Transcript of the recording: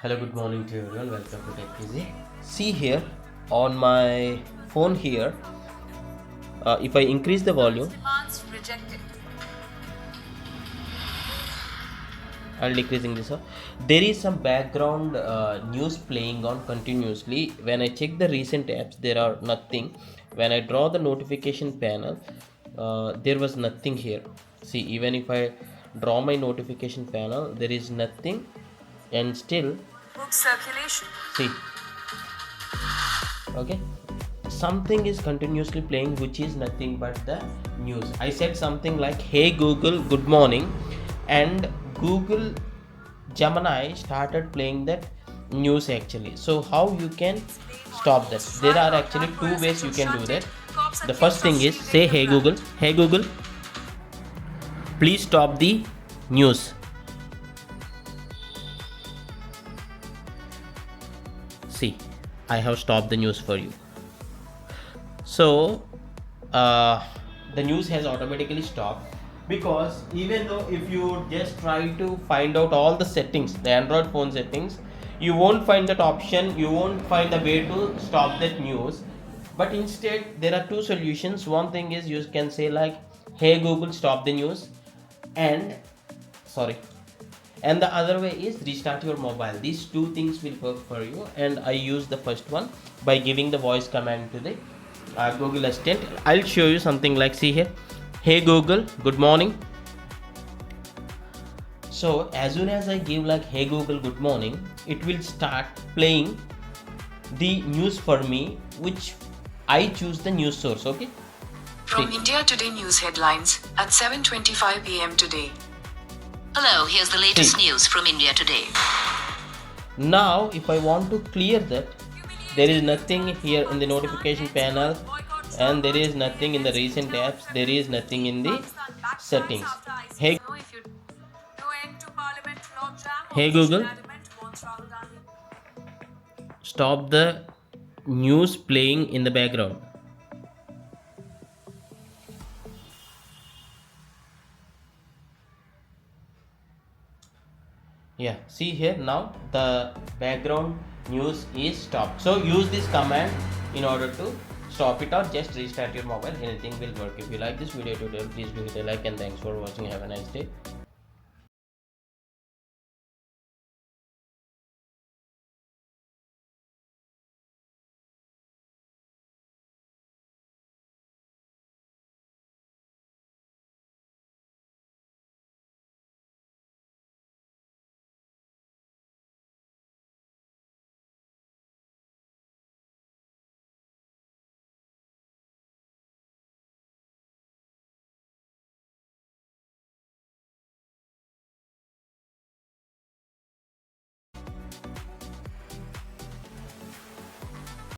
Hello, good morning to everyone. Welcome to Tech Easy. See here on my phone here, if I increase the volume, I'll decreasing this up. There is some background news playing on continuously. When I check the recent apps, there are nothing. When I draw the notification panel, there was nothing here. See, even if I draw my notification panel, there is nothing, and still book circulation. See, okay, something is continuously playing, which is nothing but the news. I said something like, hey Google, good morning, and Google Gemini started playing that news actually. So how you can stop that? There are actually two ways you can do that. The first thing is say, hey Google, please stop the news. See, I have stopped the news for you. So the news has automatically stopped, because even though if you just try to find out all the settings, the Android phone settings, you won't find that option, you won't find a way to stop that news. But instead there are two solutions. One thing is you can say like, hey Google, stop the news, and the other way is restart your mobile. These two things will work for you, and I use the first one by giving the voice command to the Google Assistant. I'll show you something like, see here, hey Google, good morning. So as soon as I give like, hey Google, good morning, it will start playing the news for me, which I choose the news source. Okay, from India Today news headlines at 7:25 p.m. today. Hello, here's the latest news from India Today. Now if I want to clear that, there is nothing here in the notification panel, and there is nothing in the recent apps, there is nothing in the settings. Hey Google, stop the news playing in the background. Yeah, see here, now the background news is stopped. So use this command in order to stop it, or just restart your mobile. Anything will work. If you like this video tutorial, please do hit a like, and thanks for watching. Have a nice day.